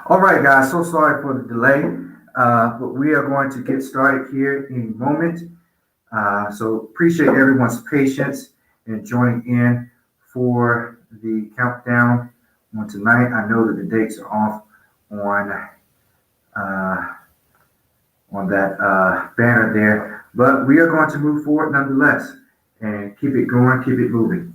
All right, guys, so sorry for the delay, but we are going to get started here in a moment. So appreciate everyone's patience and joining in for the countdown on tonight. I know that the dates are off on uh, on that banner there, but we are going to move forward nonetheless and keep it going, keep it moving.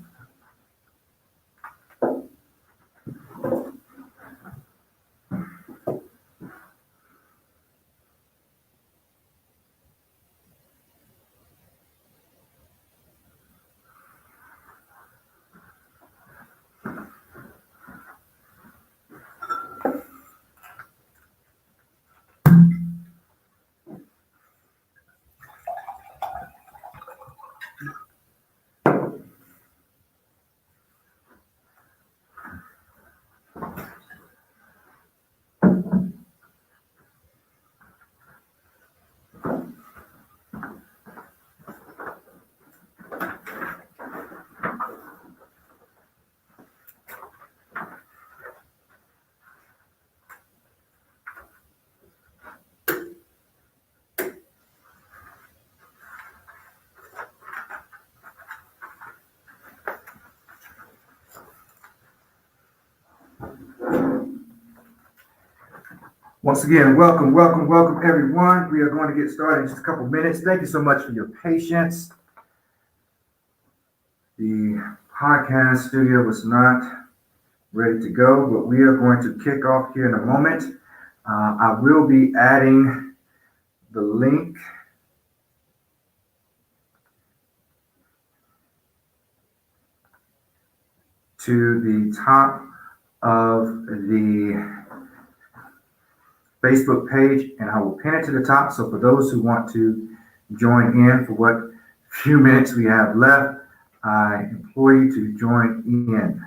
Once again, welcome, everyone. We are going to get started in just a couple minutes. Thank you so much for your patience. The podcast studio was not ready to go, but we are going to kick off here in a moment. I will be adding the link to the top of the Facebook page, and I will pin it to the top. So for those who want to join in for what few minutes we have left, I implore you to join in.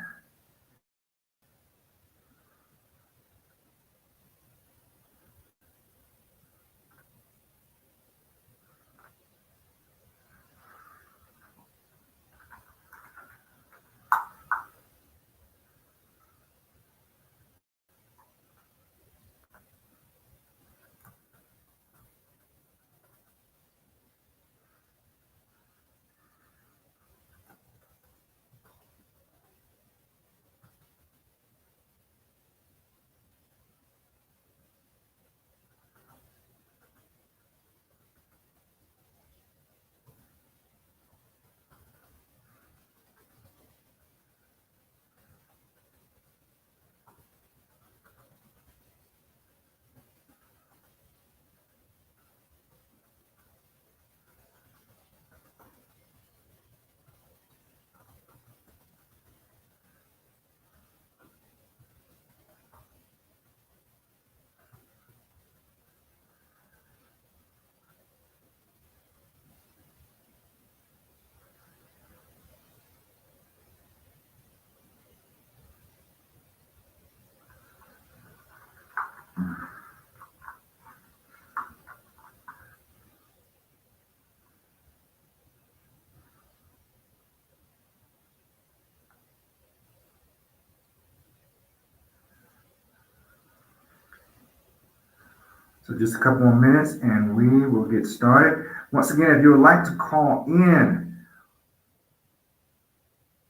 So just a couple more minutes and we will get started. Once again, if you would like to call in,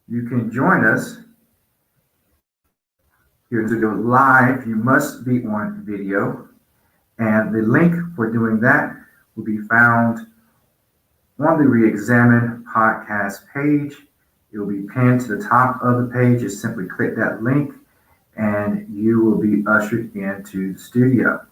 you can join us here to go live. You must be on video, and the link for doing that will be found on the Reexamine podcast page. It will be pinned to the top of the page. Just simply click that link and you will be ushered into the studio.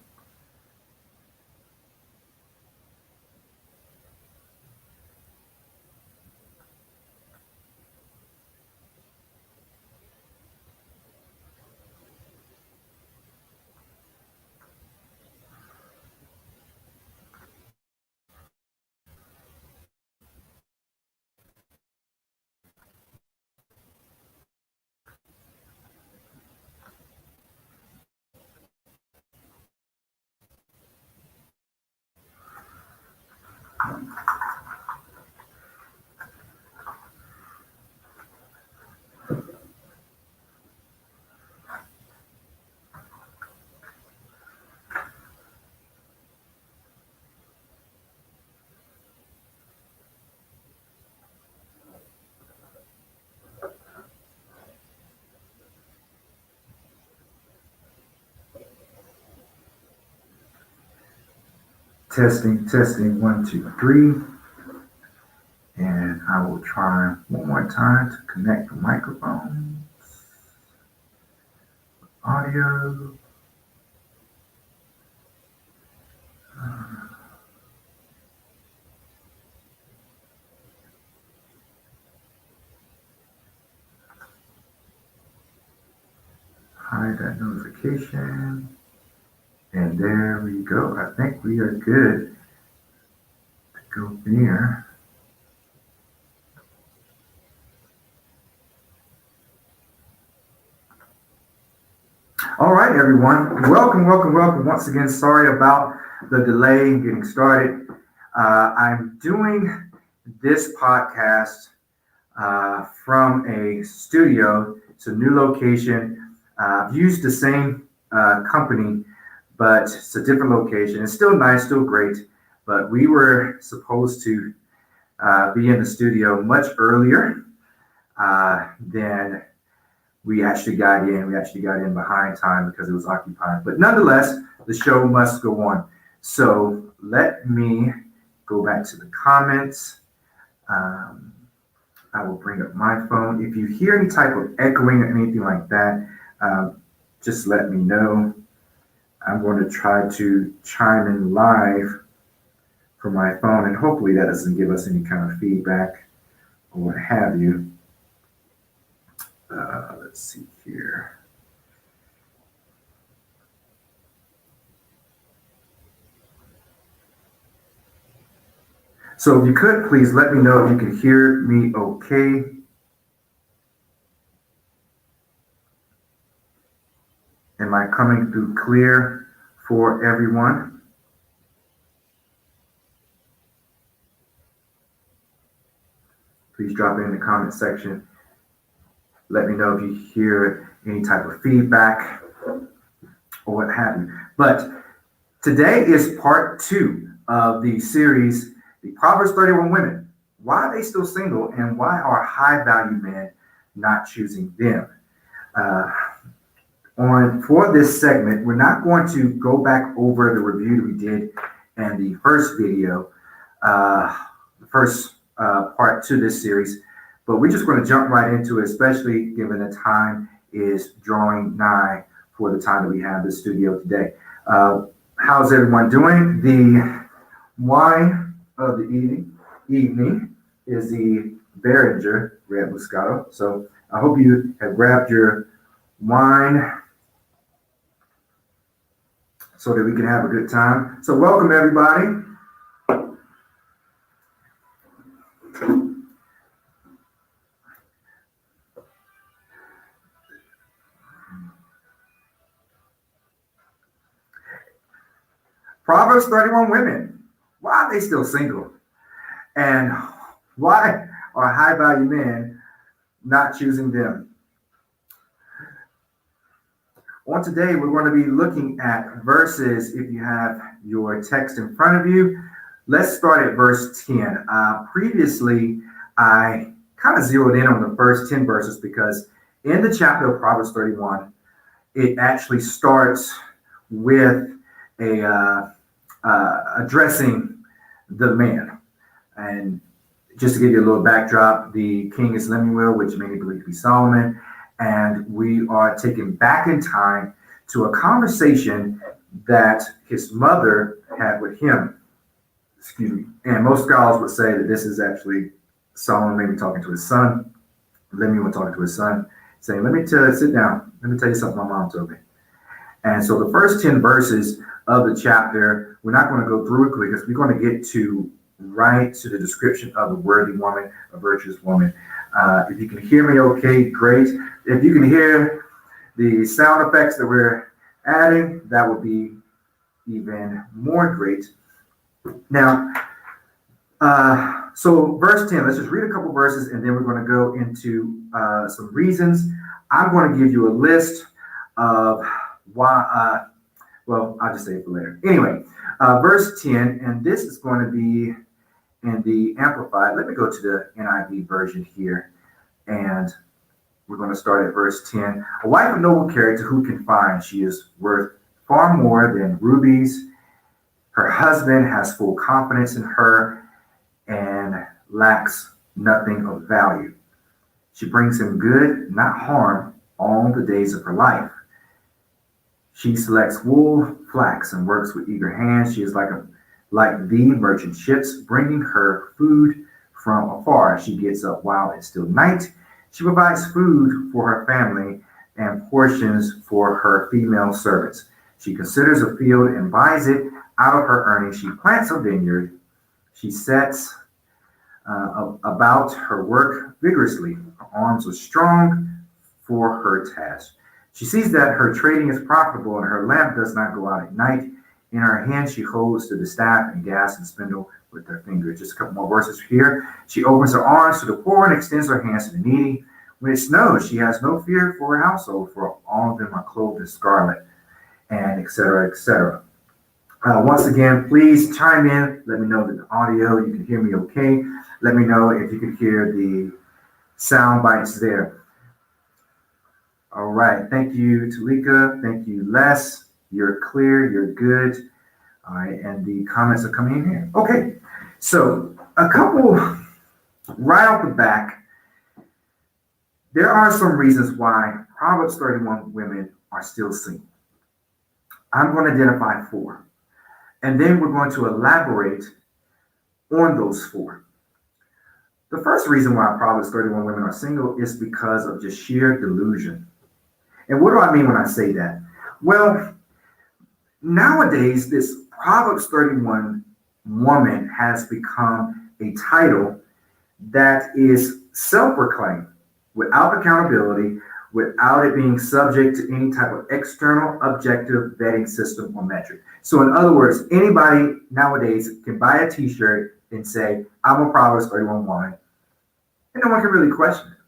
Testing, 1, 2, 3. And I will try one more time to connect the microphone. Audio. Hide that notification. And there we go. I think we are good to go there. All right, everyone. Welcome. Once again, sorry about the delay in getting started. I'm doing this podcast from a studio. It's a new location. I've used the same company, but it's a different location. It's still nice, still great, but we were supposed to be in the studio much earlier than we actually got in. We actually got in behind time because it was occupied. But nonetheless, the show must go on. So let me go back to the comments. I will bring up my phone. If you hear any type of echoing or anything like that, just let me know. I'm going to try to chime in live from my phone, and hopefully that doesn't give us any kind of feedback or what have you. Let's see here. So if you could, please let me know if you can hear me okay. Am I coming through clear for everyone? Please drop it in the comment section. Let me know if you hear any type of feedback or what have you. But today is part 2 of the series, the Proverbs 31 Women. Why are they still single, and why are high-value men not choosing them? For this segment, we're not going to go back over the review that we did in the first video, the first part to this series, but we're just going to jump right into it, especially given the time is drawing nigh for the time that we have this studio today. How's everyone doing? The wine of the evening is the Behringer Red Moscato. So I hope you have grabbed your wine so that we can have a good time. So welcome, everybody. Proverbs 31 Women. Why are they still single? And why are high-value men not choosing them? On today, we're going to be looking at verses. If you have your text in front of you, let's start at verse 10. Previously, I kind of zeroed in on the first 10 verses because in the chapter of Proverbs 31, it actually starts with addressing the man. And just to give you a little backdrop, the king is Lemuel, which many believe to be Solomon. And we are taken back in time to a conversation that his mother had with him. Excuse me. And most scholars would say that this is actually Solomon maybe talking to his son, Lemuel talking to his son, saying, sit down. Let me tell you something my mom told me. And so the first 10 verses of the chapter, we're not going to go through it quickly because we're going to get to right to the description of a worthy woman, a virtuous woman. If you can hear me okay, great. If you can hear the sound effects that we're adding, that would be even more great. Now, so verse 10, let's just read a couple verses and then we're going to go into some reasons. I'm going to give you a list of why, well, I'll just say it for later. Anyway, verse 10, and this is going to be in the Amplified. Let me go to the NIV version here, and we're going to start at verse 10. A wife of noble character who can find? She is worth far more than rubies. Her husband has full confidence in her and lacks nothing of value. She brings him good, not harm, all the days of her life. She selects wool, flax, and works with eager hands. She is like the merchant ships, bringing her food from afar. She gets up while it's still night. She provides food for her family and portions for her female servants. She considers a field and buys it out of her earnings. She plants a vineyard. She sets about her work vigorously. Her arms are strong for her task. She sees that her trading is profitable and her lamp does not go out at night. In her hand, she holds to the staff and gas and spindle with her fingers. Just a couple more verses here. She opens her arms to the poor and extends her hands to the needy. When it snows, she has no fear for her household, for all of them are clothed in scarlet, and etc., etc. Once again, please chime in. Let me know that the audio, you can hear me okay. Let me know if you can hear the sound bites there. All right. Thank you, Talika. Thank you, Les. You're clear. You're good. All right. And the comments are coming in here. Okay. So a couple right off the back, there are some reasons why Proverbs 31 women are still single. I'm going to identify 4. And then we're going to elaborate on those 4. The first reason why Proverbs 31 women are single is because of just sheer delusion. And what do I mean when I say that? Well, nowadays, this Proverbs 31 woman has become a title that is self-proclaimed, without accountability, without it being subject to any type of external objective vetting system or metric. So in other words, anybody nowadays can buy a t-shirt and say, I'm a Proverbs 31 woman, and no one can really question it.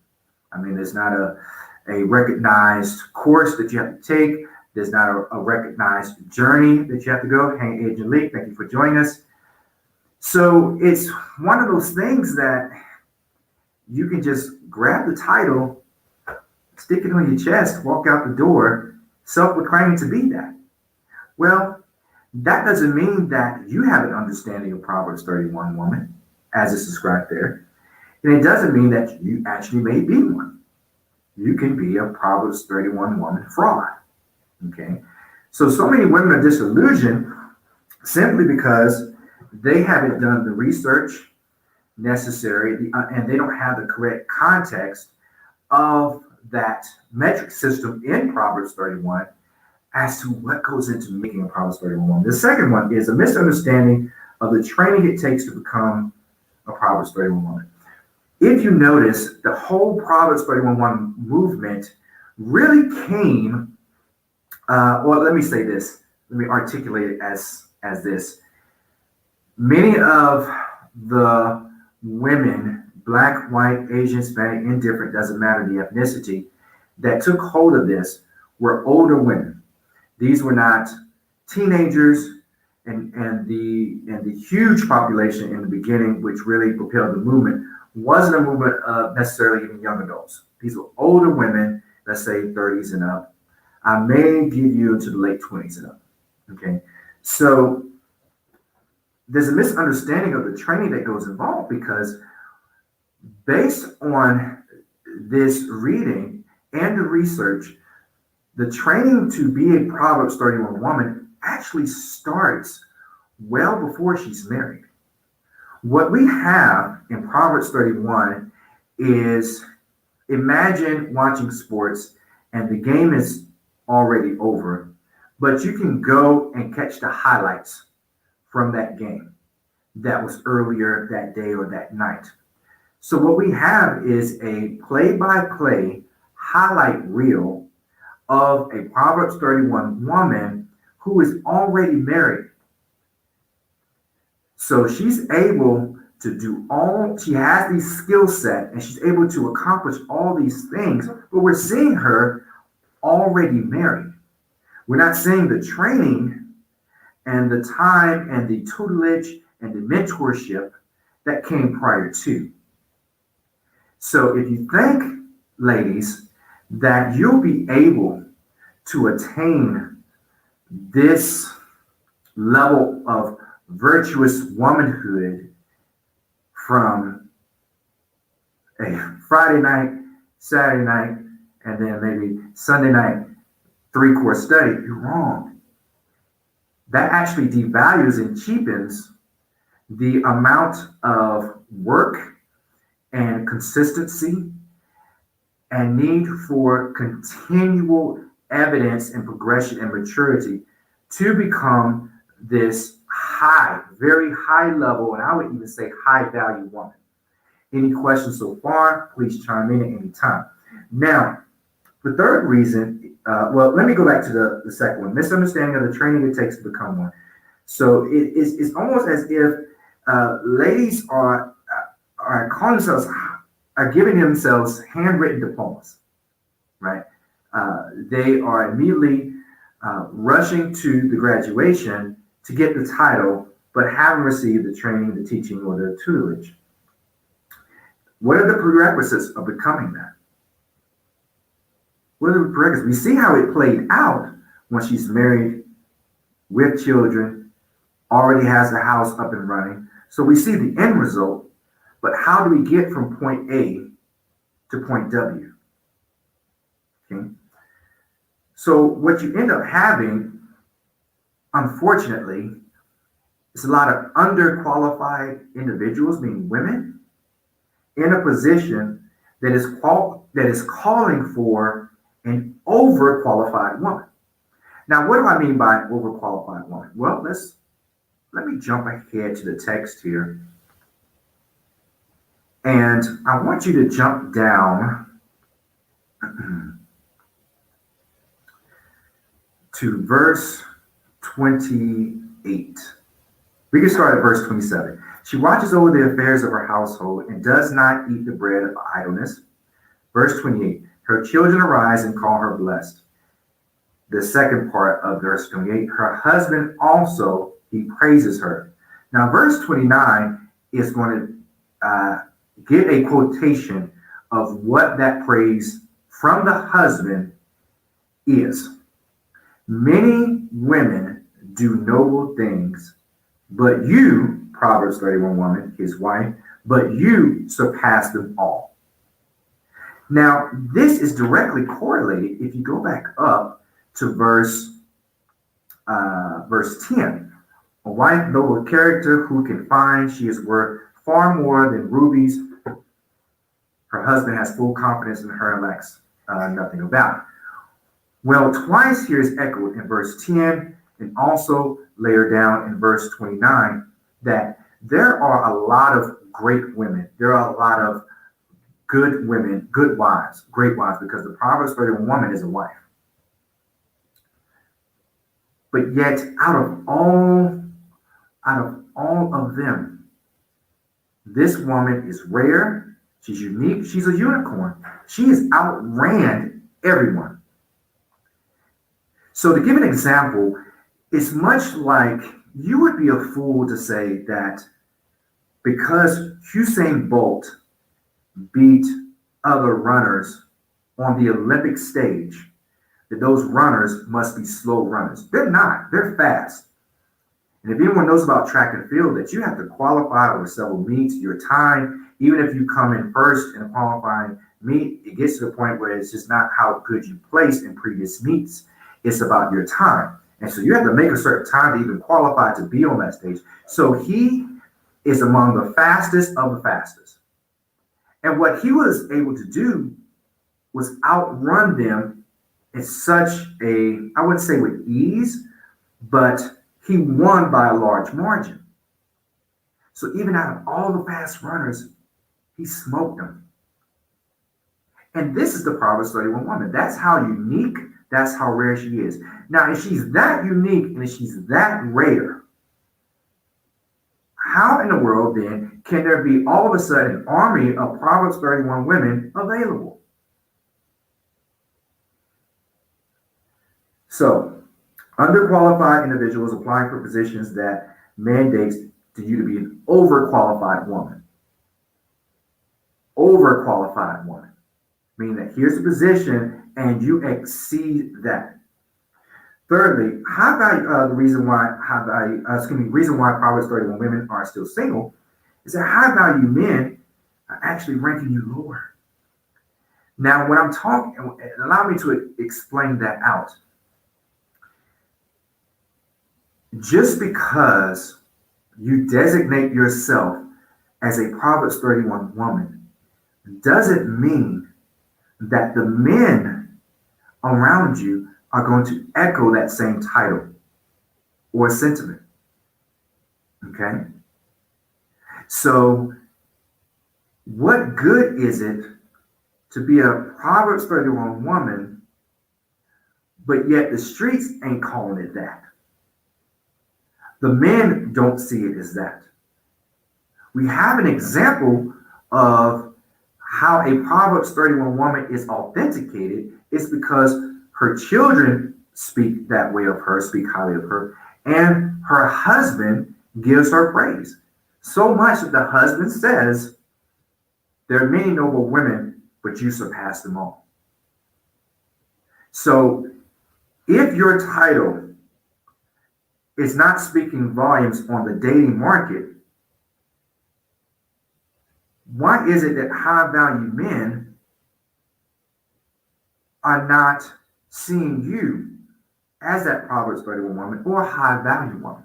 I mean, there's not a recognized course that you have to take. There's not a recognized journey that you have to go. Hey, Agent Lee, thank you for joining us. So it's one of those things that you can just grab the title, stick it on your chest, walk out the door, self-proclaiming to be that. Well, that doesn't mean that you have an understanding of Proverbs 31 woman, as it's described there. And it doesn't mean that you actually may be one. You can be a Proverbs 31 woman fraud. Okay? So many women are disillusioned simply because they haven't done the research necessary and they don't have the correct context of that metric system in Proverbs 31 as to what goes into making a Proverbs 31 woman. The second one is a misunderstanding of the training it takes to become a Proverbs 31 woman. If you notice, the whole Proverbs 31 woman movement really came, let me say this. Let me articulate it as this. Many of the women, Black, white, Asian, Hispanic, indifferent, doesn't matter the ethnicity, that took hold of this were older women. These were not teenagers and the huge population in the beginning, which really propelled the movement, wasn't a movement of necessarily even young adults. These were older women, let's say 30s and up. I may give you into the late 20s and up. Okay. So there's a misunderstanding of the training that goes involved because based on this reading and the research, the training to be a Proverbs 31 woman actually starts well before she's married. What we have in Proverbs 31 is, imagine watching sports and the game is already over, but you can go and catch the highlights from that game that was earlier that day or that night. So what we have is a play-by-play highlight reel of a Proverbs 31 woman who is already married. So she's able to do she has these skill set and she's able to accomplish all these things, but we're seeing her already married. We're not seeing the training and the time and the tutelage and the mentorship that came prior to. So if you think, ladies, that you'll be able to attain this level of virtuous womanhood from a Friday night, Saturday night, and then maybe Sunday night three-course study, you're wrong. That actually devalues and cheapens the amount of work and consistency and need for continual evidence and progression and maturity to become this very high level, and I would even say high value woman. Any questions so far? Please chime in at any time. Now, the third reason, well, let me go back to the second one, misunderstanding of the training it takes to become one. So it's almost as if ladies are calling themselves, are giving themselves handwritten diplomas, right? They are immediately rushing to the graduation to get the title, but haven't received the training, the teaching, or the tutelage. What are the prerequisites of becoming that? What are the prerequisites? We see how it played out when she's married with children, already has a house up and running. So we see the end result, but how do we get from point A to point W? Okay. So what you end up having, unfortunately, is a lot of underqualified individuals, meaning women, in a position that is calling for an overqualified woman. Now, what do I mean by overqualified woman? Well, let me jump ahead to the text here. And I want you to jump down to verse 28. We can start at verse 27. She watches over the affairs of her household and does not eat the bread of idleness. Verse 28. Her children arise and call her blessed. The second part of verse 28. Her husband also, he praises her. Now, verse 29 is going to give a quotation of what that praise from the husband is. Many women do noble things, but you, Proverbs 31 woman, his wife, but you surpass them all. Now, this is directly correlated if you go back up to verse 10. A wife noble character who can find, she is worth far more than rubies. Her husband has full confidence in her and lacks nothing about it. Well, twice here is echoed in verse 10 and also later down in verse 29 that there are a lot of great women. There are a lot of good women, good wives, great wives, because the Proverbs 31 woman is a wife. But yet, out of all of them, this woman is rare. She's unique. She's a unicorn. She has outran everyone. So to give an example, it's much like you would be a fool to say that because Usain Bolt beat other runners on the Olympic stage, that those runners must be slow runners. They're not. They're fast. And if anyone knows about track and field, that you have to qualify over several meets, your time, even if you come in first in a qualifying meet, it gets to the point where it's just not how good you place in previous meets. It's about your time. And so you have to make a certain time to even qualify to be on that stage. So he is among the fastest of the fastest. And what he was able to do was outrun them in such a, I wouldn't say with ease, but he won by a large margin. So even out of all the fast runners, he smoked them. And this is the Proverbs 31 woman. That's how unique, that's how rare she is. Now, if she's that unique and if she's that rare, how in the world then can there be all of a sudden an army of Proverbs 31 women available? So, underqualified individuals applying for positions that mandates to you to be an overqualified woman. Overqualified woman. Meaning that here's the position and you exceed that. Thirdly, high value. The reason why high value, reason why Proverbs 31 women are still single is that high value men are actually ranking you lower. Now, when I'm talking, allow me to explain that out. Just because you designate yourself as a Proverbs 31 woman doesn't mean that the men around you are going to echo that same title or sentiment. Okay? So, what good is it to be a Proverbs 31 woman, but yet the streets ain't calling it that? The men don't see it as that. We have an example of how a Proverbs 31 woman is authenticated. It's because her children speak that way of her, speak highly of her, and her husband gives her praise. So much that the husband says, there are many noble women, but you surpass them all. So if your title is not speaking volumes on the dating market, why is it that high value men are not seeing you as that Proverbs 31 woman or high value woman?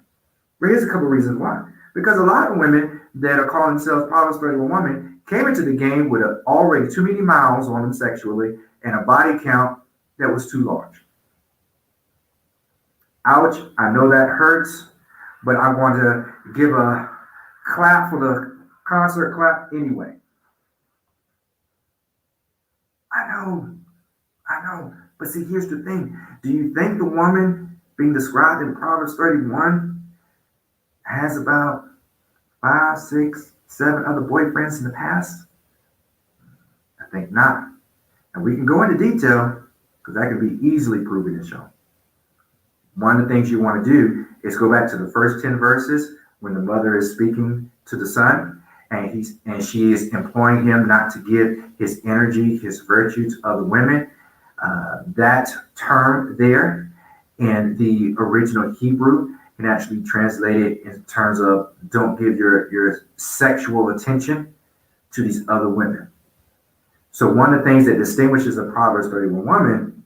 Well, here's a couple of reasons why. Because a lot of women that are calling themselves Proverbs 31 women came into the game with already too many miles on them sexually and a body count that was too large. Ouch, I know that hurts, but I want to give a clap for the concert clap anyway. I know. But see, here's the thing. Do you think the woman being described in Proverbs 31 has about 5, 6, 7 other boyfriends in the past? I think not. And we can go into detail because that can be easily proven and shown. One of the things you want to do is go back to the first 10 verses when the mother is speaking to the son, and she is imploring him not to give his energy, his virtue to other women. That term there in the original Hebrew can actually translate it in terms of don't give your sexual attention to these other women. So one of the things that distinguishes a Proverbs 31 woman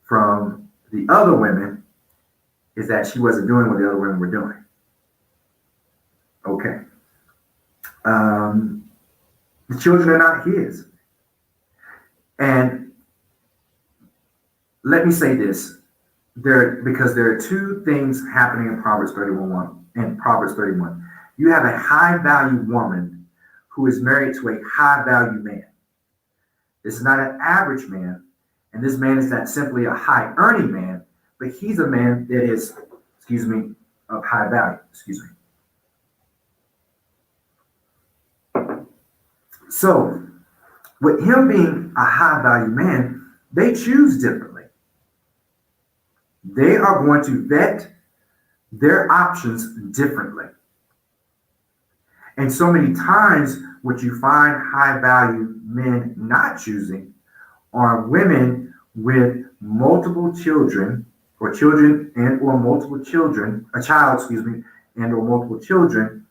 from the other women is that she wasn't doing what the other women were doing. Okay. The children are not his. And let me say this, because there are two things happening in Proverbs 31. You have a high value woman who is married to a high value man. This is not an average man, and this man is not simply a high earning man, but he's a man that is, of high value. So, with him being a high value man, they choose differently. They are going to vet their options differently. And so many times, what you find high value men not choosing are women with multiple children, or children and or multiple children, a child, and or multiple children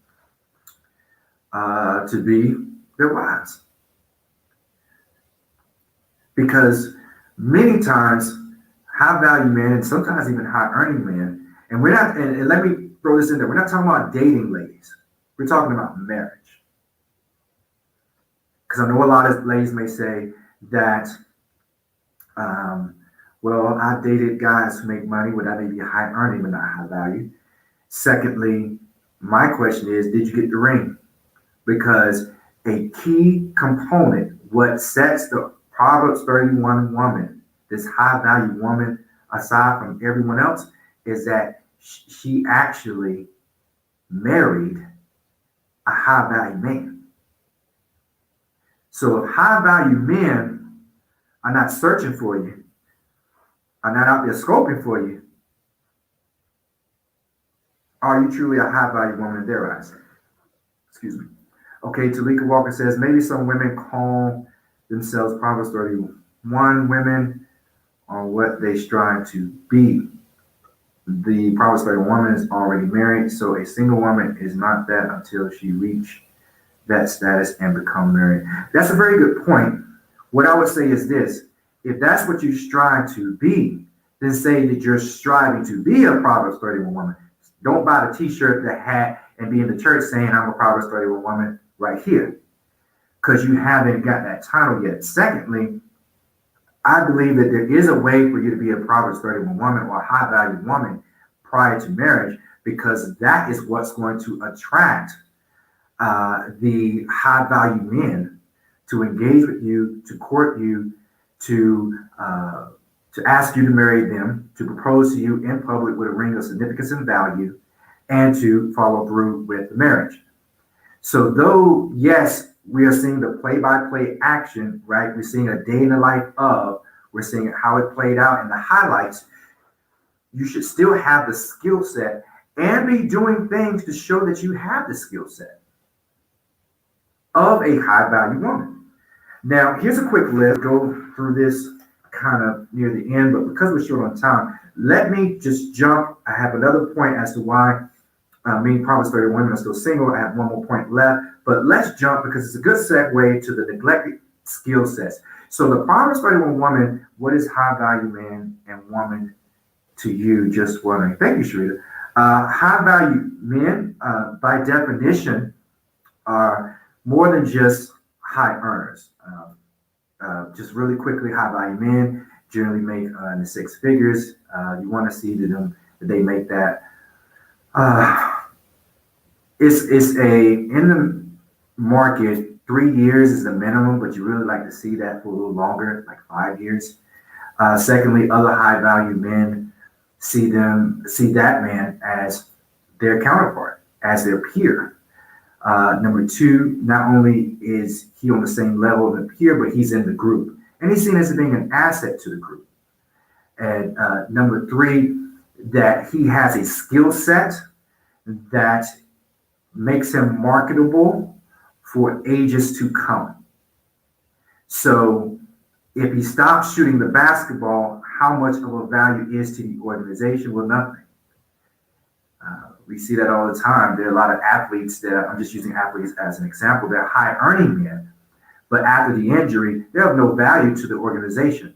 to be their wives. Because many times, high value men, and sometimes even high earning men, and we're not, and let me throw this in there, we're not talking about dating ladies. We're talking about marriage. Because I know a lot of ladies may say that, well, I dated guys who make money, but I may be high earning but not high value. Secondly, my question is, did you get the ring? Because a key component, what sets the Proverbs 31 woman, this high value woman, aside from everyone else, is that she actually married a high value man. So if high value men are not searching for you, are not out there scoping for you, are you truly a high value woman in their eyes? Okay, Talika Walker says, maybe some women call themselves Proverbs 31 women on what they strive to be. The Proverbs 31 woman is already married, so a single woman is not that until she reach that status and become married. That's a very good point. What I would say is this: if that's what you strive to be, then say that you're striving to be a Proverbs 31 woman. Don't buy the t-shirt, the hat, and be in the church saying I'm a Proverbs 31 woman right here, because you haven't got that title yet. Secondly, I believe that there is a way for you to be a Proverbs 31 woman or a high value woman prior to marriage, because that is what's going to attract the high value men to engage with you, to court you, to ask you to marry them, to propose to you in public with a ring of significance and value, and to follow through with the marriage. So though, yes, we are seeing the play-by-play action, right? We're seeing a day in the life of, we're seeing how it played out in the highlights. You should still have the skill set and be doing things to show that you have the skill set of a high-value woman. Now, here's a quick list. Go through this kind of near the end, but because we're short on time, let me just jump. I have another point as to why me and Proverbs 31 women are still single. I have one more point left, but let's jump because it's a good segue to the neglected skill sets. So the Proverbs 31 woman, what is high value man and woman to you? Just wondering. Thank you, Sharita. High value men, by definition, are more than just high earners. Just really quickly, high value men generally make in the six figures. You want to see that they make that. It's in the market, 3 years is the minimum, but you really like to see that for a little longer, like 5 years. Secondly, other high value men see that man as their counterpart, as their peer. Number two, not only is he on the same level as the peer, but he's in the group, and he's seen as being an asset to the group. And number three, that he has a skill set that makes him marketable for ages to come. So if he stops shooting the basketball, how much of a value is to the organization? Well, nothing. We see that all the time. There are a lot of athletes that, I'm just using athletes as an example, they're high earning men, but after the injury, they're of no value to the organization.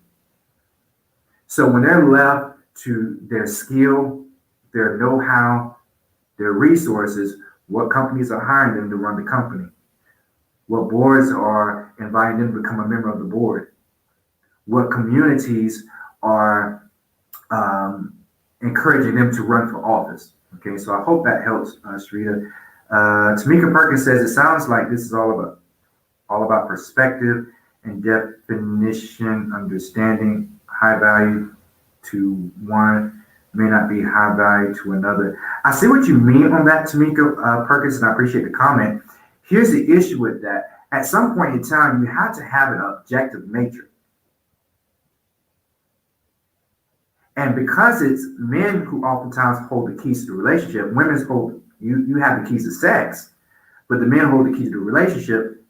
So when they're left to their skill, their know-how, their resources, what companies are hiring them to run the company? What boards are inviting them to become a member of the board? What communities are encouraging them to run for office? Okay, so I hope that helps, Sharita. Tamika Perkins says it sounds like this is all about perspective and definition, understanding. High value to one may not be high value to another. I see what you mean on that, Tamika Perkins, and I appreciate the comment. Here's the issue with that. At some point in time, you have to have an objective matrix. And because it's men who oftentimes hold the keys to the relationship, women hold, you have the keys to sex, but the men hold the keys to the relationship.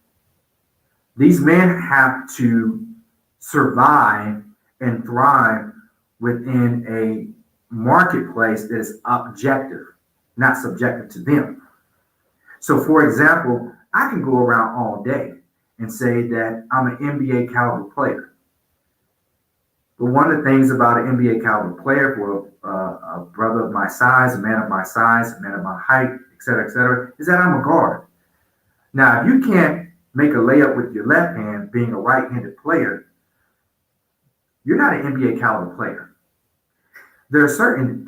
These men have to survive and thrive within a marketplace that is objective, not subjective to them. So for example, I can go around all day and say that I'm an NBA caliber player. But one of the things about an NBA caliber player for a brother of my size, a man of my size, a man of my height, et cetera, is that I'm a guard. Now, if you can't make a layup with your left hand, being a right-handed player, you're not an NBA caliber player. There are certain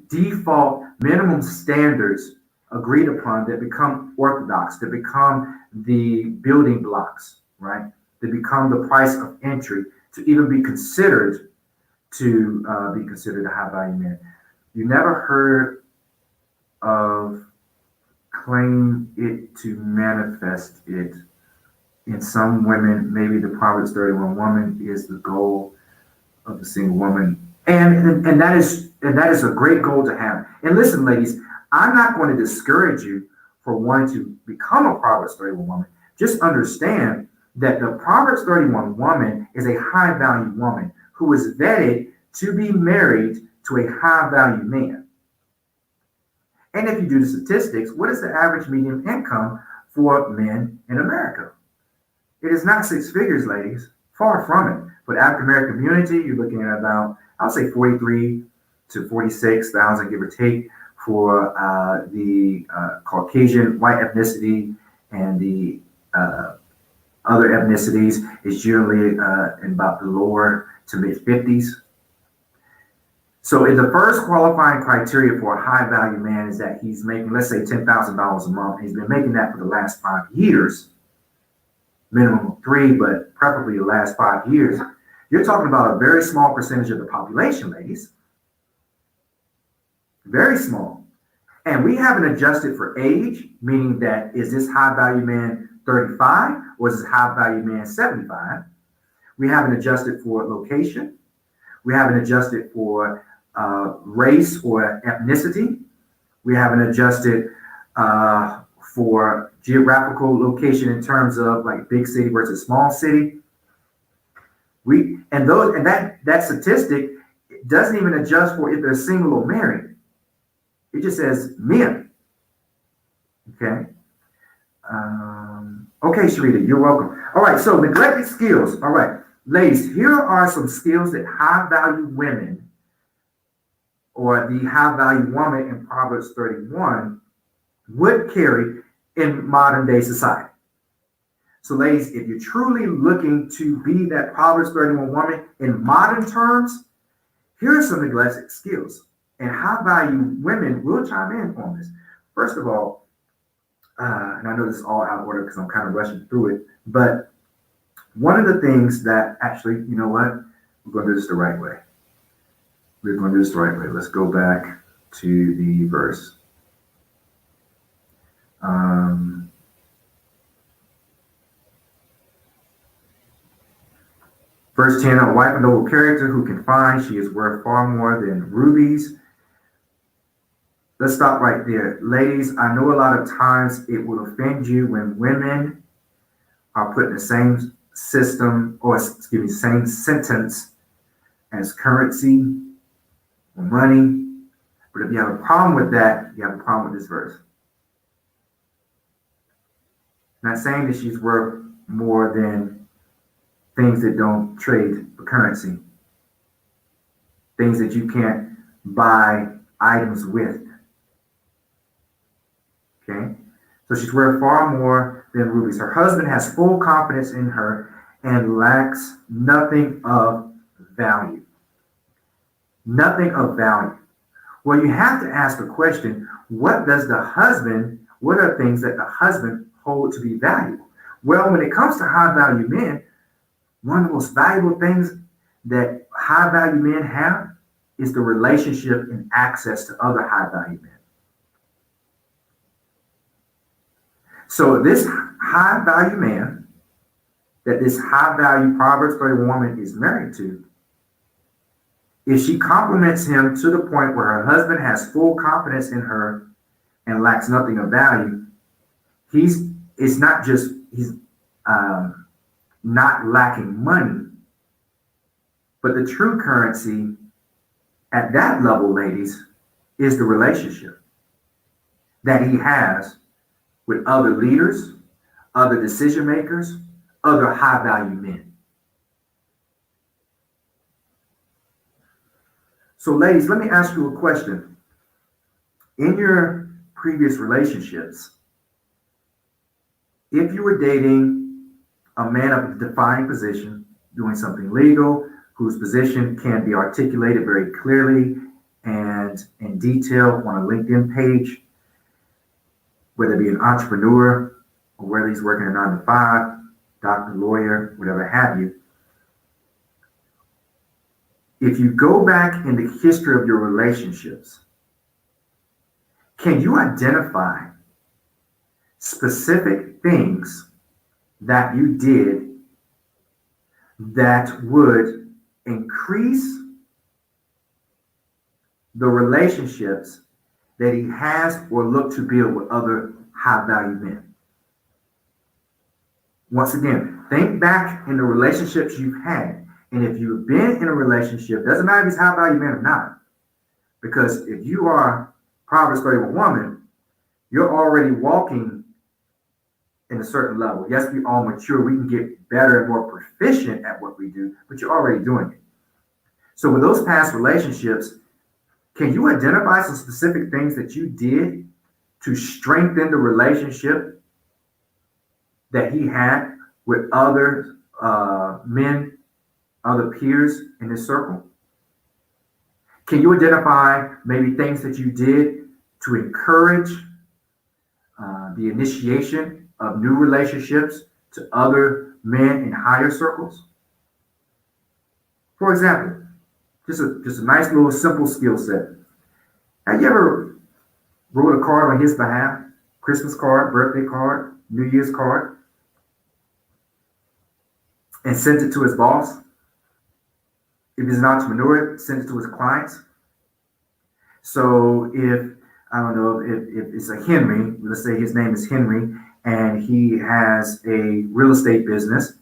default minimum standards agreed upon that become orthodox, that become the building blocks, right? That become the price of entry to even be considered a high value man. You never heard of claim it to manifest it. In some women, maybe the Proverbs 31 woman is the goal of the single woman. And that is a great goal to have. And listen, ladies, I'm not going to discourage you for wanting to become a Proverbs 31 woman. Just understand that the Proverbs 31 woman is a high value woman who is vetted to be married to a high value man? And if you do the statistics, what is the average median income for men in America? It is not six figures, ladies. Far from it. For the African American community, you're looking at about, I'll say 43 to 46,000, give or take, for the Caucasian white ethnicity, and the other ethnicities is generally in about the lower to mid 50s. So if the first qualifying criteria for a high value man is that he's making, let's say, $10,000 a month, he's been making that for the last 5 years, minimum of 3, but preferably the last 5 years, you're talking about a very small percentage of the population, ladies. Very small. And we haven't adjusted for age, meaning that is this high value man 35 or is this high value man 75? We haven't adjusted for location. We haven't adjusted for race or ethnicity. We haven't adjusted for geographical location in terms of like big city versus small city. That statistic doesn't even adjust for if they're single or married. It just says men. Okay. Okay, Sharita, you're welcome. All right, so neglected skills. All right, ladies, here are some skills that high value women, or the high value woman in Proverbs 31, would carry in modern day society. So, ladies, if you're truly looking to be that Proverbs 31 woman in modern terms, here are some neglected skills. And high value women will chime in on this. First of all, and I know this is all out of order because I'm kind of rushing through it, but one of the things that actually, you know what? We're going to do this the right way. We're going to do this the right way. Let's go back to the verse. Verse 10, a wife of noble character who can find, she is worth far more than rubies. Let's stop right there. Ladies, I know a lot of times it will offend you when women are put in the same system, or excuse me, same sentence as currency or money. But if you have a problem with that, you have a problem with this verse. Not saying that she's worth more than things that don't trade for currency, things that you can't buy items with. Okay, so she's worth far more than rubies. Her husband has full confidence in her and lacks nothing of value. Nothing of value. Well, you have to ask the question, what are things that the husband hold to be valuable? Well, when it comes to high value men, one of the most valuable things that high value men have is the relationship and access to other high value men. So this high value man that this high value Proverbs 31 woman is married to, if she compliments him to the point where her husband has full confidence in her and lacks nothing of value, he's not lacking money, but the true currency at that level, ladies, is the relationship that he has with other leaders, other decision makers, other high value men. So, ladies, let me ask you a question. In your previous relationships, if you were dating a man of a defining position, doing something legal, whose position can be articulated very clearly and in detail on a LinkedIn page, whether it be an entrepreneur or whether he's working a 9-to-5, doctor, lawyer, whatever have you, if you go back in the history of your relationships, can you identify specific things that you did that would increase the relationships that he has or look to build with other high value men? Once again, think back in the relationships you've had. And if you've been in a relationship, doesn't matter if he's high value man or not, Because if you are Proverbs 31 woman, you're already walking in a certain level. Yes, we all mature. We can get better and more proficient at what we do, but you're already doing it. So with those past relationships, can you identify some specific things that you did to strengthen the relationship that he had with other men, other peers in his circle? Can you identify maybe things that you did to encourage the initiation of new relationships to other men in higher circles? For example, just a nice little simple skill set. Have you ever wrote a card on his behalf? Christmas card, birthday card, New Year's card, and sent it to his boss? If he's an entrepreneur, send it to his clients. So if, I don't know, if it's a Henry, let's say his name is Henry, and he has a real estate business.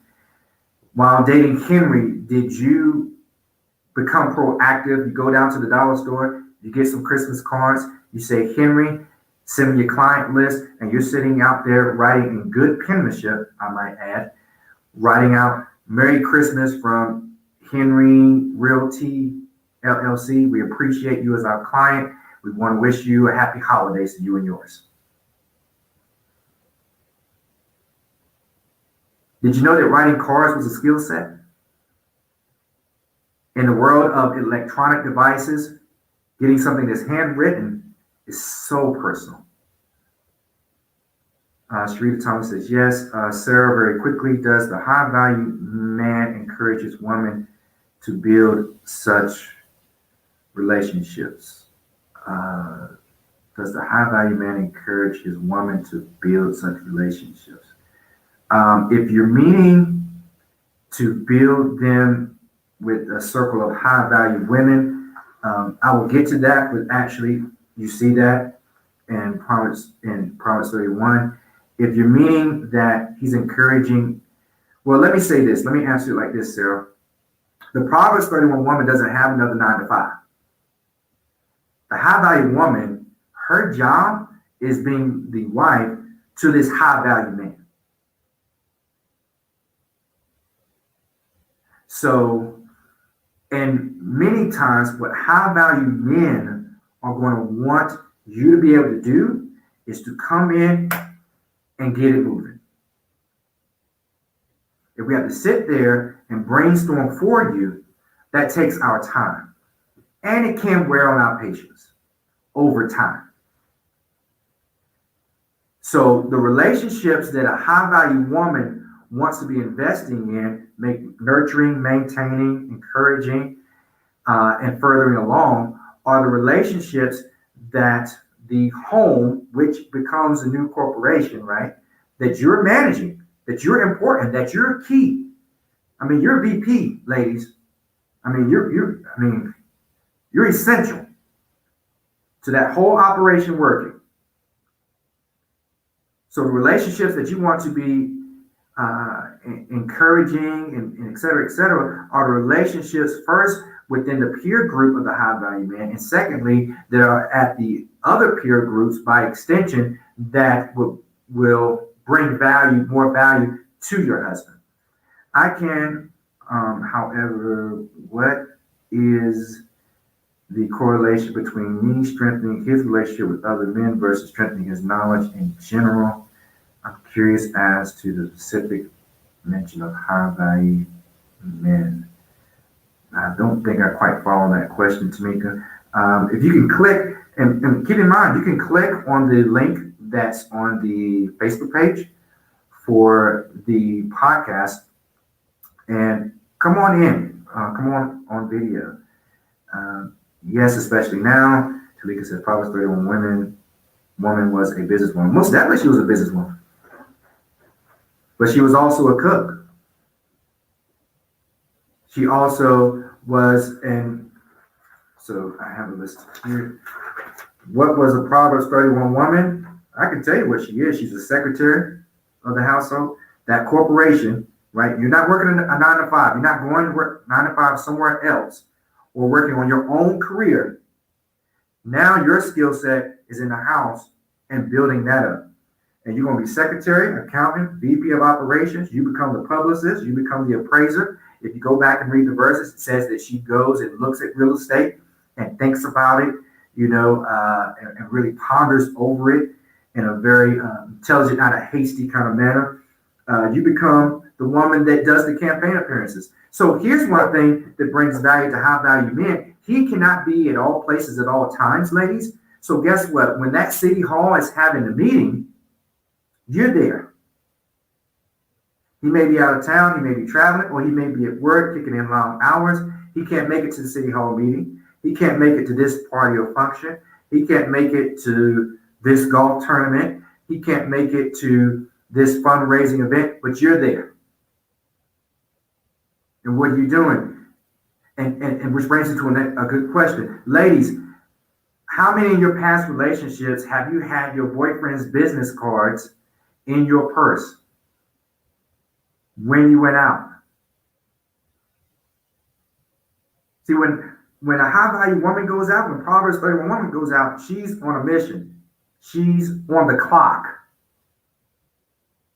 While dating Henry, did you become proactive? You go down to the dollar store, you get some Christmas cards, you say, Henry, send me your client list, and you're sitting out there writing in good penmanship, I might add, writing out Merry Christmas from Henry Realty LLC. We appreciate you as our client. We want to wish you a happy holidays to you and yours. Did you know that writing cards was a skill set? In the world of electronic devices, getting something that's handwritten is so personal. Sharita Thomas says, yes. Sarah very quickly, does the high value man encourage his woman to build such relationships? Does the high value man encourage his woman to build such relationships? If you're meaning to build them with a circle of high value women, I will get to that, but actually you see that in Proverbs 31. If you're meaning that he's encouraging, well, let me say this. Let me answer it like this, Sarah. The Proverbs 31 woman doesn't have another 9 to 5. The high value woman, her job is being the wife to this high value man. So, and many times what high value men are going to want you to be able to do is to come in and get it moving. If we have to sit there and brainstorm for you, that takes our time. And it can wear on our patience over time. So the relationships that a high value woman wants to be investing in, nurturing, maintaining, encouraging, and furthering along, are the relationships that the home, which becomes a new corporation, right? That you're managing, that you're important, that you're key. I mean, you're VP, ladies. I mean, you're essential to that whole operation working. So the relationships that you want to be encouraging and et cetera, are the relationships first within the peer group of the high value man, and secondly, that are at the other peer groups by extension that will bring more value to your husband. I can, however, what is the correlation between me strengthening his relationship with other men versus strengthening his knowledge in general? I'm curious as to the specific mention of high value men. I don't think I quite follow that question, Tamika. If you can click, and keep in mind, you can click on the link that's on the Facebook page for the podcast and come on in, come on video. Yes, especially now. Talika says Proverbs 31 woman was a businesswoman. Most definitely she was a businesswoman. But she was also a cook. She also was, and so I have a list here. What was a Proverbs 31 woman? I can tell you what she is. She's a secretary of the household. That corporation, right? You're not working a 9 to 5. You're not going to work 9 to 5 somewhere else or working on your own career. Now your skill set is in the house and building that up. And you're going to be secretary, accountant, VP of operations. You become the publicist. You become the appraiser. If you go back and read the verses, it says that she goes and looks at real estate and thinks about it, and really ponders over it in a very intelligent, not a hasty kind of manner. You become the woman that does the campaign appearances. So here's one thing that brings value to high value men. He cannot be at all places at all times, ladies. So guess what? When that city hall is having the meeting, you're there. He may be out of town, he may be traveling, or he may be at work, kicking in long hours. He can't make it to the city hall meeting. He can't make it to this party or function. He can't make it to this golf tournament. He can't make it to this fundraising event, but you're there. And what are you doing? And which brings me to a good question. Ladies, how many in your past relationships have you had your boyfriend's business cards in your purse when you went out? See, when a high value woman goes out, when Proverbs 31 woman goes out, she's on a mission. She's on the clock.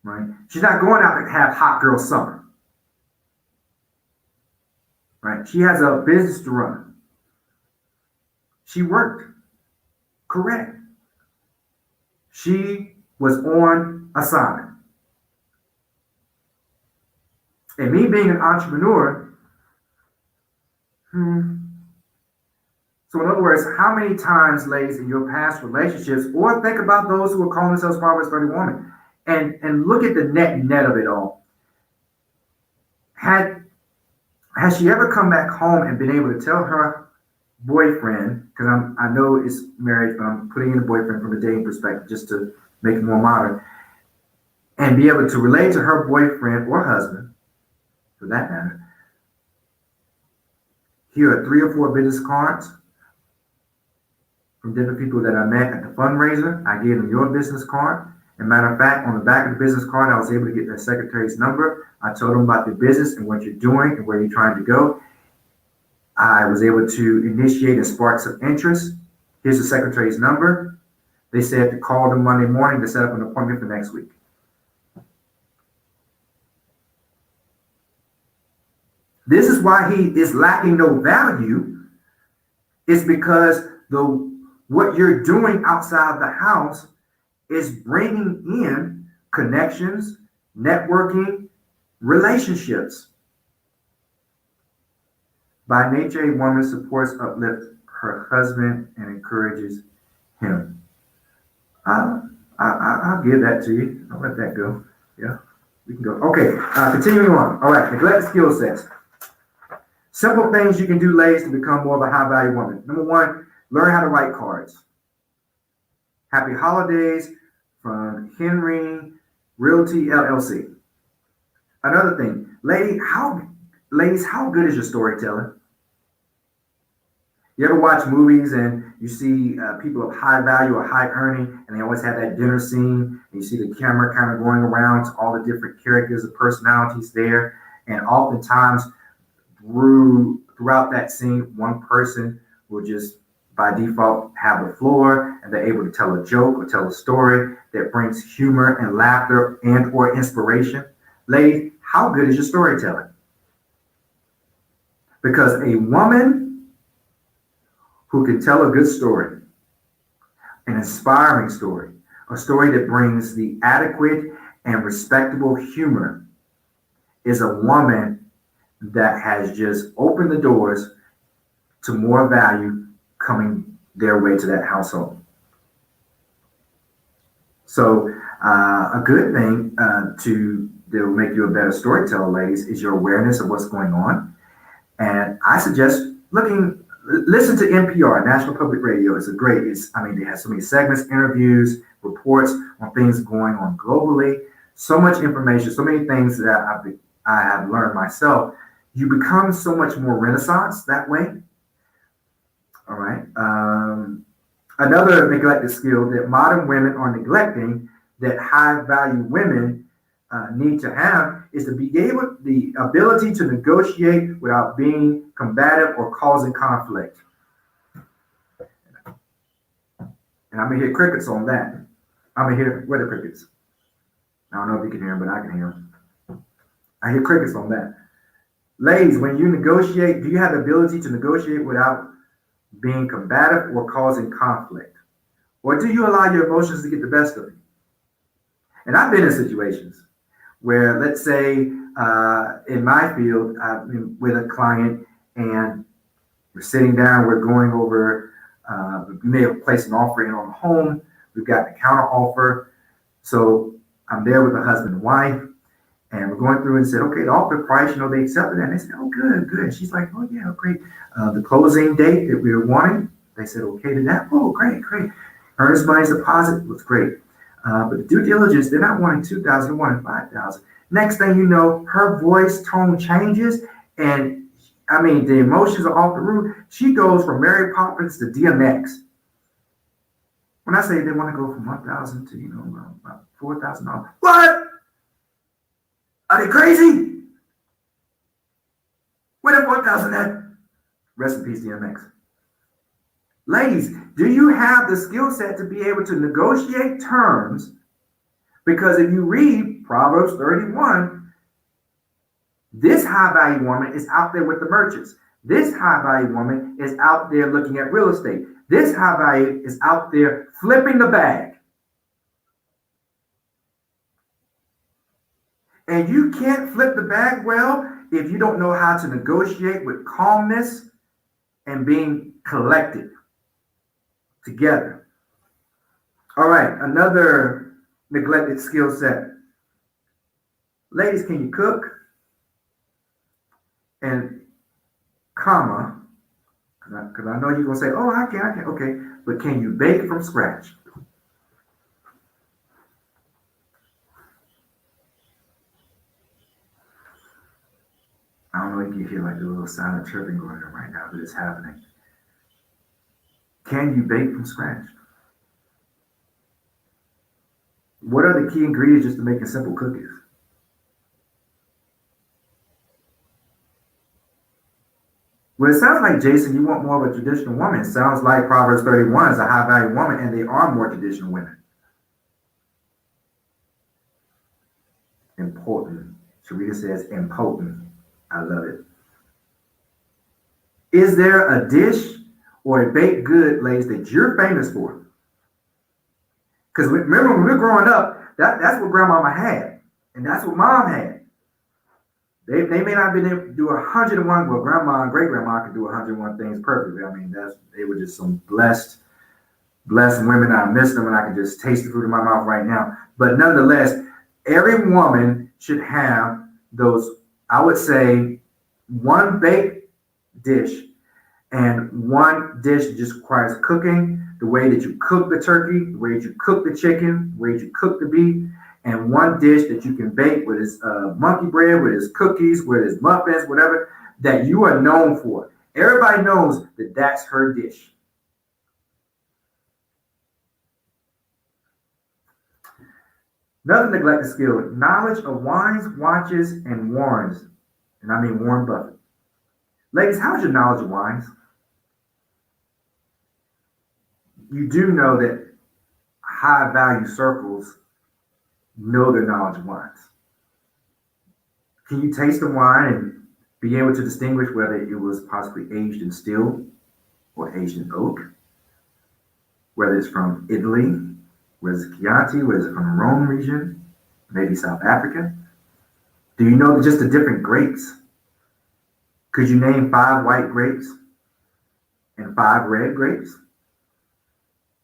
Right? She's not going out to have hot girl summer. Right? She has a business to run. She worked. Correct. She was on assignment. And me being an entrepreneur, so in other words, how many times, ladies, in your past relationships, or think about those who are calling themselves Proverbs 31 women, and look at the net of it all. Has she ever come back home and been able to tell her boyfriend, because I know it's marriage, but I'm putting in a boyfriend from a dating perspective just to make it more modern, and be able to relate to her boyfriend or husband, for that matter, here are 3 or 4 business cards from different people that I met at the fundraiser. I gave them your business card. And matter of fact, on the back of the business card, I was able to get their secretary's number. I told them about the business and what you're doing and where you're trying to go. I was able to initiate and spark some interest. Here's the secretary's number. They said to call them Monday morning to set up an appointment for next week. This is why he is lacking no value. It's because what you're doing outside the house is bringing in connections, networking, relationships. By nature, a woman supports, uplifts her husband and encourages him. I'll give that to you. I'll let that go. Yeah, we can go. Okay, continuing on. All right, neglect skill sets. Simple things you can do, ladies, to become more of a high-value woman. Number 1, learn how to write cards. Happy holidays from Henry Realty LLC. Another thing, ladies, how good is your storytelling? You ever watch movies and you see people of high value or high earning, and they always have that dinner scene, and you see the camera kind of going around to all the different characters and personalities there, and oftentimes throughout that scene, one person will just by default have the floor, and they're able to tell a joke or tell a story that brings humor and laughter and or inspiration. Ladies, how good is your storytelling? Because a woman who can tell a good story, an inspiring story, a story that brings the adequate and respectable humor, is a woman that has just opened the doors to more value coming their way to that household. So a good thing that will make you a better storyteller, ladies, is your awareness of what's going on. And I suggest listen to NPR, National Public Radio. They have so many segments, interviews, reports on things going on globally, so much information, so many things that I have learned myself. You become so much more Renaissance that way. All right. Another neglected skill that modern women are neglecting that high value women need to have is to be able the ability to negotiate without being combative or causing conflict. And I'm going to hear crickets on that. I'm going to hear, where the crickets? I don't know if you can hear them, but I can hear them. I hear crickets on that. Ladies, when you negotiate, do you have the ability to negotiate without being combative or causing conflict? Or do you allow your emotions to get the best of you? And I've been in situations where, let's say, in my field, I've been with a client and we're sitting down, we're going over, we may have placed an offer in on the home, we've got a counter offer. So I'm there with the husband and wife, and we're going through and said, okay, the offer price, they accepted that. And they said, oh, good, good. And she's like, oh, yeah, great. The closing date that we were wanting, they said, okay to that. Oh, great, great. Earnest money's deposit was great. But the due diligence, they're not wanting $2,000, they're wanting $5,000. Next thing you know, her voice tone changes, and I mean, the emotions are off the roof. She goes from Mary Poppins to DMX. When I say they want to go from $1,000 to, about $4,000, what? Are they crazy? Where the $4,000 at? Rest in peace, DMX. Ladies, do you have the skill set to be able to negotiate terms? Because if you read Proverbs 31, this high value woman is out there with the merchants. This high value woman is out there looking at real estate. This high value is out there flipping the bag. And you can't flip the bag well if you don't know how to negotiate with calmness and being collected together. All right, another neglected skill set. Ladies, can you cook? And comma, because I know you're going to say, oh, I can, okay. But can you bake from scratch? I don't know if you hear like the little silent chirping going on right now, but it's happening. Can you bake from scratch? What are the key ingredients just to making simple cookies? Well, it sounds like, Jason, you want more of a traditional woman. It sounds like Proverbs 31 is a high-value woman, and they are more traditional women. Important. Sharita says impotent. I love it. Is there a dish or a baked good, ladies, that you're famous for? Because remember, when we were growing up, that's what grandmama had, and that's what mom had. They may not have been able to do 101, well, grandma and great grandma could do 101 things perfectly. I mean, they were just some blessed women. I miss them, and I can just taste the food in my mouth right now. But nonetheless, every woman should have those, I would say, one baked dish and one dish that just requires cooking, the way that you cook the turkey, the way that you cook the chicken, the way that you cook the beef, and one dish that you can bake with its monkey bread, with its cookies, with its muffins, whatever, that you are known for. Everybody knows that that's her dish. Another neglected skill, knowledge of wines, watches, and warrants. And I mean Warren Buffett. Ladies, how's your knowledge of wines? You do know that high value circles know their knowledge of wines. Can you taste the wine and be able to distinguish whether it was possibly aged in still or aged in oak? Whether it's from Italy, whether it's Chianti, whether it's from the Rhone region, maybe South Africa? Do you know just the different grapes? Could you name 5 white grapes and 5 red grapes?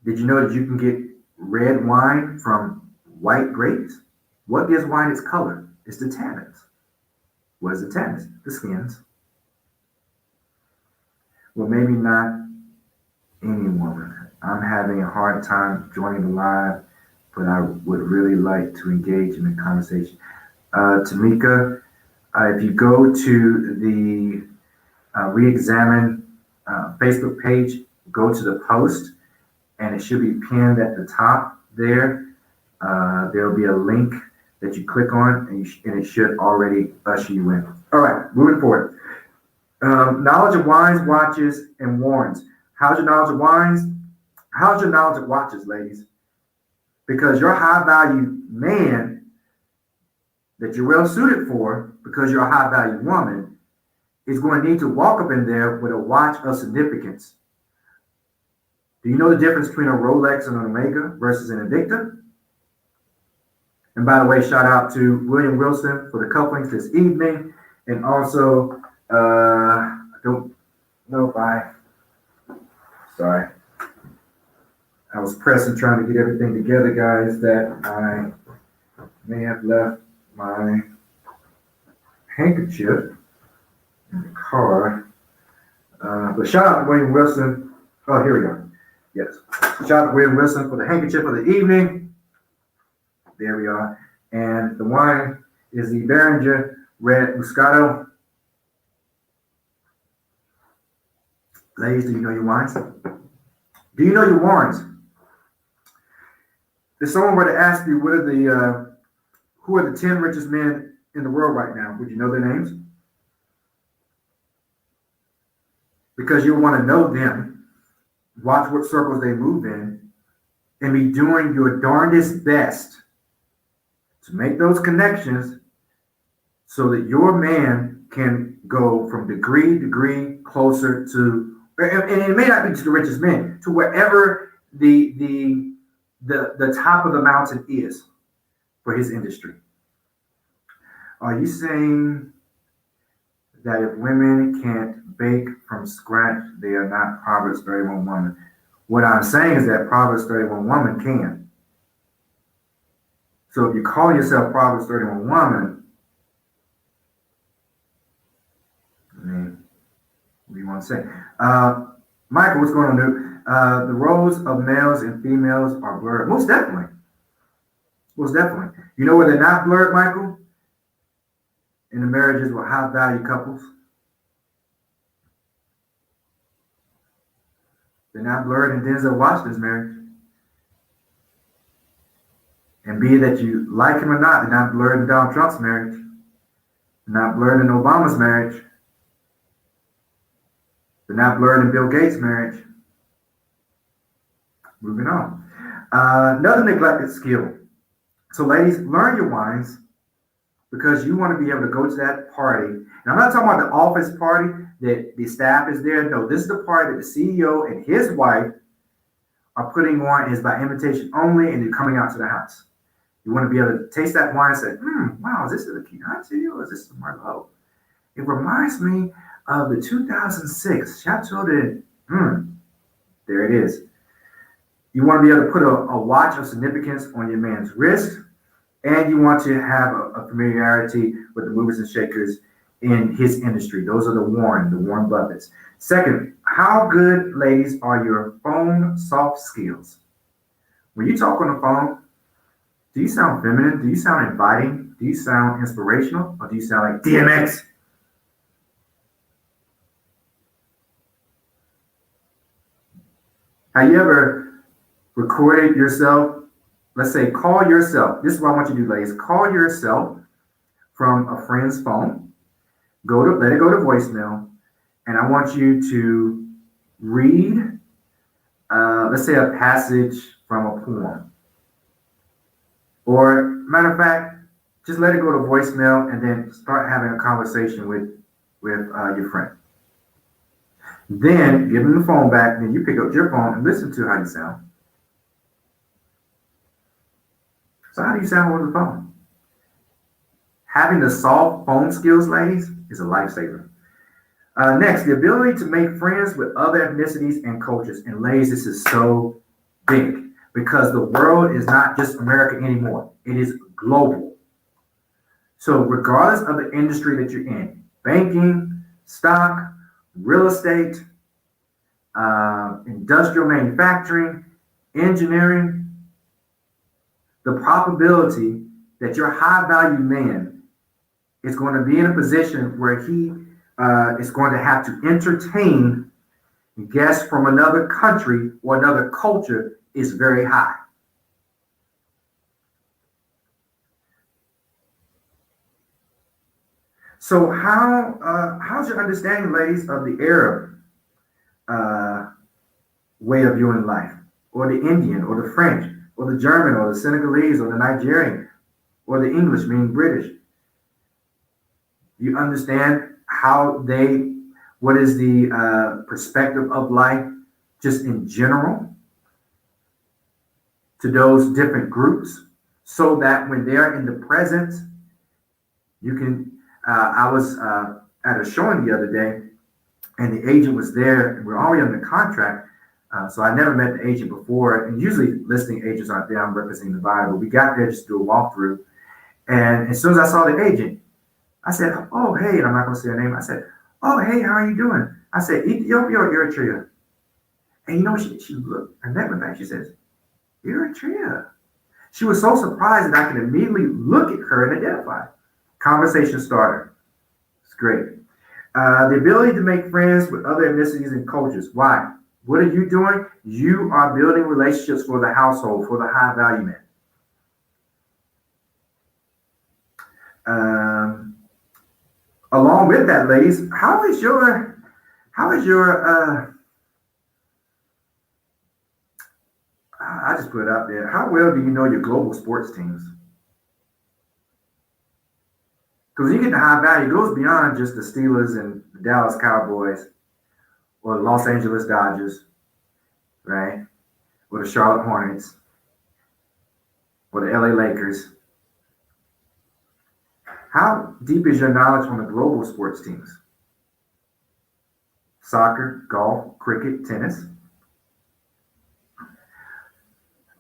Did you know that you can get red wine from white grapes? What gives wine its color? It's the tannins. What is the tannins? The skins. Well, maybe not any woman. I'm having a hard time joining the live, but I would really like to engage in the conversation. Tamika, if you go to the Reexamine Facebook page, go to the post, and it should be pinned at the top there. There'll be a link that you click on, and it should already usher you in. All right, moving forward. Knowledge of wines, watches, and warrants. How's your knowledge of wines? How's your knowledge of watches, ladies? Because your high value man that you're well suited for, because you're a high value woman, is going to need to walk up in there with a watch of significance. Do you know the difference between a Rolex and an Omega versus an Invicta? And by the way, shout out to William Wilson for the couplings this evening. And also, I don't know if sorry. I was pressing trying to get everything together, guys, that I may have left my handkerchief in the car. But shout out to William Wilson. Oh, here we go. Yes. Shout out to William Wilson for the handkerchief of the evening. There we are. And the wine is the Beringer Red Moscato. Ladies, do you know your wines? Do you know your warrants? If someone were to ask you who are the 10 richest men in the world right now, would you know their names? Because you want to know them, watch what circles they move in, and be doing your darndest best to make those connections so that your man can go from degree to degree closer to, and it may not be to the richest men, to wherever the top of the mountain is for his industry. Are you saying that if women can't bake from scratch, they are not Proverbs 31 women? What I'm saying is that Proverbs 31 woman can. So if you call yourself Proverbs 31 woman, I mean, what do you want to say? Michael, what's going on, dude? The roles of males and females are blurred. Most definitely. Most definitely. You know where they're not blurred, Michael? In the marriages with high value couples. They're not blurred in Denzel Washington's marriage. And be it that you like him or not, they're not blurred in Donald Trump's marriage. They're not blurred in Obama's marriage. They're not blurred in Bill Gates' marriage. Moving on. Another neglected skill. So ladies, learn your wines because you want to be able to go to that party. And I'm not talking about the office party that the staff is there. No, this is the party that the CEO and his wife are putting on, is by invitation only, and they're coming out to the house. You want to be able to taste that wine and say, wow, is this a Chianti or is this a Merlot? It reminds me of the 2006 Chateau de, there it is. You want to be able to put a watch of significance on your man's wrist, and you want to have a familiarity with the movers and shakers in his industry. Those are the Warren Buffetts. Second, how good, ladies, are your phone soft skills? When you talk on the phone, do you sound feminine? Do you sound inviting? Do you sound inspirational? Or do you sound like DMX? Have you ever recorded yourself? Let's say call yourself. This is what I want you to do, ladies. Call yourself from a friend's phone. Let it go to voicemail. And I want you to read, let's say, a passage from a poem. Or, matter of fact, just let it go to voicemail and then start having a conversation with your friend. Then give them the phone back, and then you pick up your phone and listen to how you sound. So how do you sound over the phone? Having the soft phone skills, ladies, is a lifesaver. Next, the ability to make friends with other ethnicities and cultures. And ladies, this is so big because the world is not just America anymore. It is global. So regardless of the industry that you're in, banking, stock, real estate, industrial manufacturing, engineering, the probability that your high value man is going to be in a position where he is going to have to entertain guests from another country or another culture is very high. So how's your understanding, ladies, of the Arab way of viewing life? or the Indian, or the French, or the German, or the Senegalese, or the Nigerian, or the English, meaning British. You understand what is the perspective of life just in general to those different groups, so that when they're in the present, you can. I was at a showing the other day, and the agent was there, and we're already under contract. So I never met the agent before, and usually listing agents aren't there. I'm representing the buyer, but we got there just to do a walkthrough. And as soon as I saw the agent, I said, "Oh, hey," and I'm not going to say her name. I said, "Oh, hey, how are you doing?" I said, "Ethiopia or Eritrea?" And you know, she looked, her neck went back. She says, "Eritrea." She was so surprised that I could immediately look at her and identify. Conversation starter. It's great. The ability to make friends with other ethnicities and cultures. Why? What are you doing? You are building relationships for the household, for the high value man. Along with that, ladies, how is your I just put it out there. How well do you know your global sports teams? Because when you get to high value, it goes beyond just the Steelers and the Dallas Cowboys or the Los Angeles Dodgers, right? Or the Charlotte Hornets or the LA Lakers. How deep is your knowledge on the global sports teams? Soccer, golf, cricket, tennis.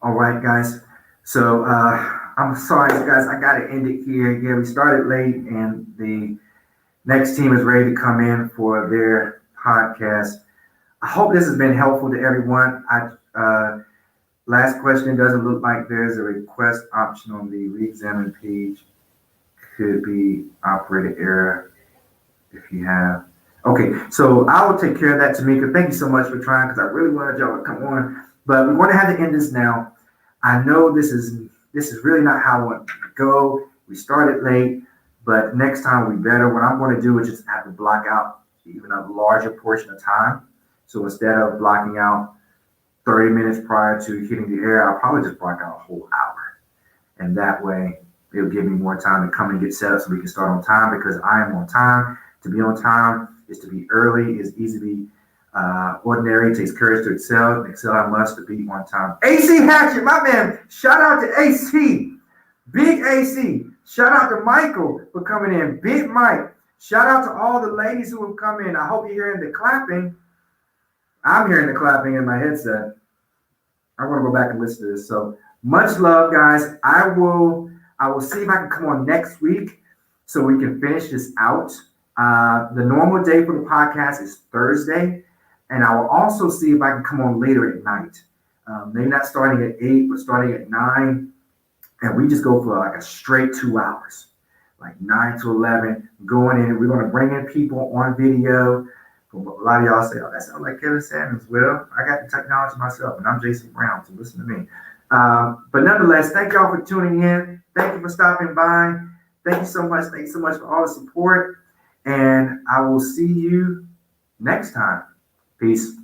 All right, guys. So I'm sorry, guys. I got to end it here. Yeah, we started late, and the next team is ready to come in for their podcast. I hope this has been helpful to everyone. Last question, doesn't look like there's a request option on the re-examine page. Could be operator error if you have. Okay, so I will take care of that, Tamika. Thank you so much for trying, because I really wanted y'all to come on. But we're going to have to end this now. I know this is really not how I want to go. We started late, but next time will be better. What I'm going to do is just have to block out even a larger portion of time. So instead of blocking out 30 minutes prior to hitting the air, I'll probably just block out a whole hour. And that way, it'll give me more time to come and get set up so we can start on time, because I am on time. To be on time is to be early, is easy to be ordinary, takes courage to excel, and excel I must to be on time. AC Hatchet, my man, shout out to AC, Big AC. Shout out to Michael for coming in, Big Mike. Shout out to all the ladies who have come in. I hope you're hearing the clapping. I'm hearing the clapping in my headset. I want to go back and listen to this. So much love, guys. I will see if I can come on next week so we can finish this out. The normal day for the podcast is Thursday, and I will also see if I can come on later at night. Maybe not starting at 8, but starting at 9, and we just go for like a straight 2 hours, like 9 to 11, going in. We're going to bring in people on video. A lot of y'all say, "Oh, that sounds like Kevin Samuels." Well, I got the technology myself, and I'm Jason Brown, so listen to me. But nonetheless, thank y'all for tuning in. Thank you for stopping by. Thank you so much. Thank you so much for all the support. And I will see you next time. Peace.